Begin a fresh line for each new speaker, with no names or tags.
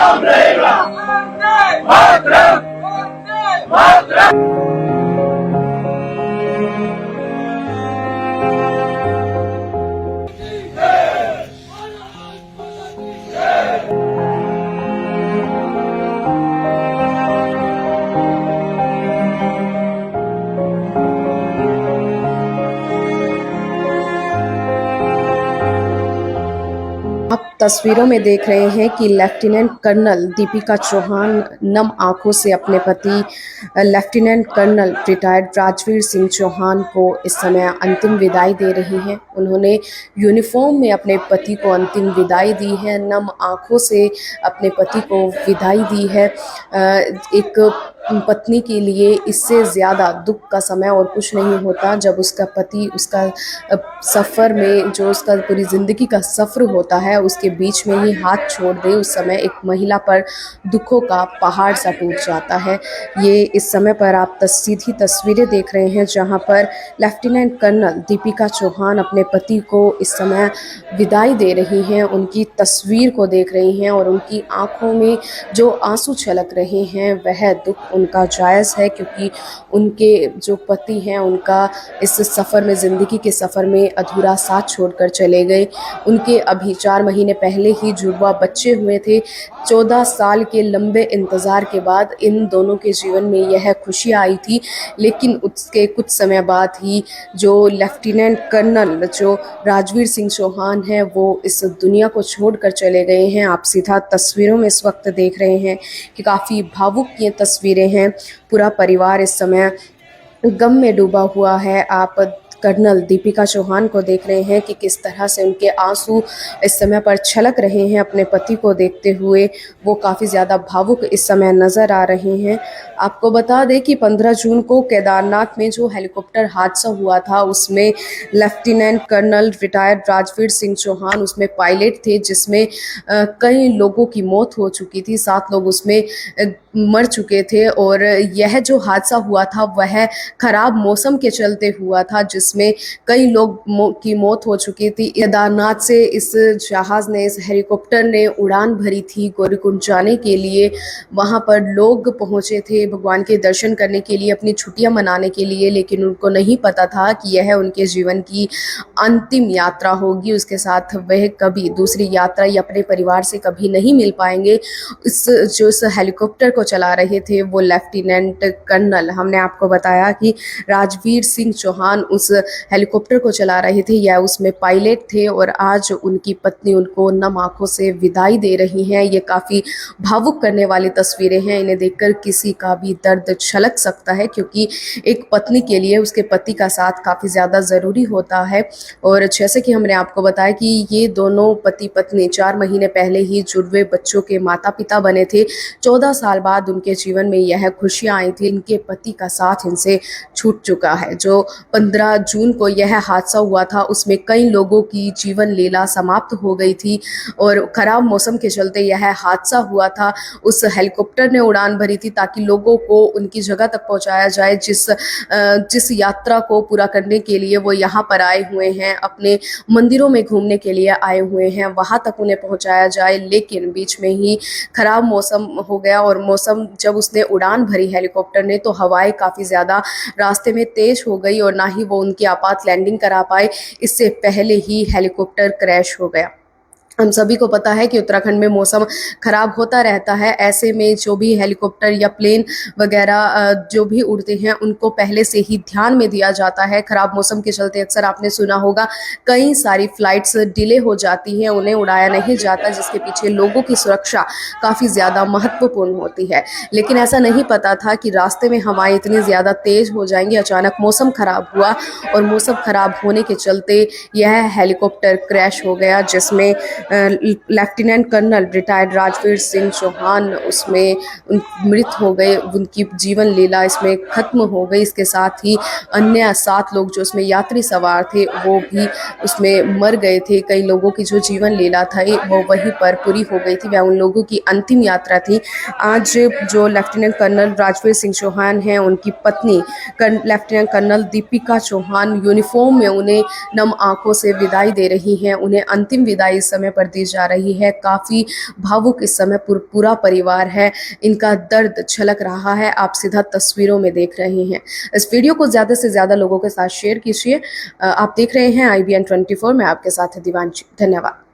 हम रहेगा। मातरम, मातरम।
आप तस्वीरों में देख रहे हैं कि लेफ्टिनेंट कर्नल दीपिका चौहान नम आंखों से अपने पति lieutenant colonel retired Rajveer Singh Chauhan को इस समय अंतिम विदाई दे रही हैं। उन्होंने यूनिफॉर्म में अपने पति को अंतिम विदाई दी है, नम आंखों से अपने पति को विदाई दी है। एक पत्नी के लिए इससे ज़्यादा दुख का समय और कुछ नहीं होता जब उसका पति उसका सफ़र में जो उसका पूरी ज़िंदगी का सफ़र होता है उसके बीच में ही हाथ छोड़ दे। उस समय एक महिला पर दुखों का पहाड़ सा टूट जाता है। ये इस समय पर आप सीधी तस्वीरें देख रहे हैं जहां पर लेफ्टिनेंट कर्नल दीपिका चौहान अपने पति को इस समय विदाई दे रही हैं। उनकी तस्वीर को देख रही हैं और उनकी आंखों में जो आंसू छलक रहे हैं वह दुख उनका जायज़ है, क्योंकि उनके जो पति हैं उनका इस सफ़र में, ज़िंदगी के सफ़र में अधूरा साथ छोड़कर चले गए। उनके अभी 4 महीने पहले ही जुड़वा बच्चे हुए थे। 14 साल के लंबे इंतज़ार के बाद इन दोनों के जीवन में यह खुशियाँ आई थी, लेकिन उसके कुछ समय बाद ही जो लेफ्टिनेंट कर्नल जो राजवीर सिंह चौहान हैं वो इस दुनिया को छोड़कर चले गए हैं। आप सीधा तस्वीरों में इस वक्त देख रहे हैं कि काफ़ी भावुक ये तस्वीरें हैं। पूरा परिवार इस समय गम में डूबा हुआ है। आप कर्नल दीपिका चौहान को देख रहे हैं कि किस तरह से उनके आंसू इस समय पर छलक रहे हैं अपने पति को देखते हुए। वो काफ़ी ज़्यादा भावुक इस समय नज़र आ रहे हैं। आपको बता दें कि 15 जून को केदारनाथ में जो हेलीकॉप्टर हादसा हुआ था उसमें lieutenant colonel retired Rajveer Singh Chauhan उसमें पायलट थे, जिसमें कई लोगों की मौत हो चुकी थी, 7 लोग उसमें मर चुके थे। और यह जो हादसा हुआ था वह खराब मौसम के चलते हुआ था, जिसमें कई लोग की मौत हो चुकी थी। केदारनाथ से इस जहाज़ ने, इस हेलीकॉप्टर ने उड़ान भरी थी गौरीकुंड जाने के लिए। वहाँ पर लोग पहुँचे थे भगवान के दर्शन करने के लिए, अपनी छुट्टियाँ मनाने के लिए, लेकिन उनको नहीं पता था कि यह उनके जीवन की अंतिम यात्रा होगी। उसके साथ वह कभी दूसरी यात्रा या अपने परिवार से कभी नहीं मिल पाएंगे। इस हेलीकॉप्टर को चला रहे थे वो लेफ्टिनेंट कर्नल, हमने आपको बताया कि राजवीर सिंह चौहान उस हेलीकॉप्टर को चला रहे थे या उसमें पायलट थे, और आज उनकी पत्नी उनको नम आंखों से विदाई दे रही हैं। ये काफ़ी भावुक करने वाली तस्वीरें हैं। इन्हें देखकर किसी का भी दर्द छलक सकता है, क्योंकि एक पत्नी के लिए उसके पति का साथ काफ़ी ज़्यादा ज़रूरी होता है। और जैसे कि हमने आपको बताया कि ये दोनों पति पत्नी 4 महीने पहले ही जुड़वे बच्चों के माता पिता बने थे। 14 साल बाद उनके जीवन में यह खुशियाँ आई थी। इनके पति का साथ इनसे छूट चुका है। जो 15 जून को यह हादसा हुआ था उसमें कई लोगों की जीवन लीला समाप्त हो गई थी, और ख़राब मौसम के चलते यह हादसा हुआ था। उस हेलीकॉप्टर ने उड़ान भरी थी ताकि लोगों को उनकी जगह तक पहुंचाया जाए, जिस यात्रा को पूरा करने के लिए वो यहाँ पर आए हुए हैं, अपने मंदिरों में घूमने के लिए आए हुए हैं, वहाँ तक उन्हें पहुँचाया जाए। लेकिन बीच में ही ख़राब मौसम हो गया, और मौसम जब उसने उड़ान भरी हेलीकॉप्टर ने तो हवाएं काफ़ी ज़्यादा रास्ते में तेज हो गई और ना ही वो उनकी आपात लैंडिंग करा पाए। इससे पहले ही हेलीकॉप्टर क्रैश हो गया। हम सभी को पता है कि उत्तराखंड में मौसम ख़राब होता रहता है। ऐसे में जो भी हेलीकॉप्टर या प्लेन वगैरह जो भी उड़ते हैं उनको पहले से ही ध्यान में दिया जाता है। ख़राब मौसम के चलते अक्सर आपने सुना होगा कई सारी फ़्लाइट्स डिले हो जाती हैं, उन्हें उड़ाया नहीं जाता, जिसके पीछे लोगों की सुरक्षा काफ़ी ज़्यादा महत्वपूर्ण होती है। लेकिन ऐसा नहीं पता था कि रास्ते में हवाएं इतनी ज़्यादा तेज़ हो जाएंगी। अचानक मौसम ख़राब हुआ और मौसम ख़राब होने के चलते यह हेलीकॉप्टर क्रैश हो गया, जिसमें lieutenant colonel retired Rajveer Singh Chauhan उसमें मृत हो गए। उनकी जीवन लीला इसमें ख़त्म हो गई। इसके साथ ही अन्य 7 लोग जो उसमें यात्री सवार थे वो भी उसमें मर गए थे। कई लोगों की जो जीवन लीला था वो वहीं पर पूरी हो गई थी। वह उन लोगों की अंतिम यात्रा थी। आज जो लेफ्टिनेंट कर्नल राजवीर सिंह चौहान हैं, उनकी पत्नी lieutenant colonel Deepika Chauhan uniform में उन्हें नम आंखों से विदाई दे रही हैं। उन्हें अंतिम विदाई इस समय पर दी जा रही है। काफ़ी भावुक इस समय पूरा परिवार है, इनका दर्द झलक रहा है, आप सीधा तस्वीरों में देख रहे हैं। इस वीडियो को ज़्यादा से ज़्यादा लोगों के साथ शेयर कीजिए। आप देख रहे हैं IBN 24, मैं आपके साथ दिवांशी। धन्यवाद।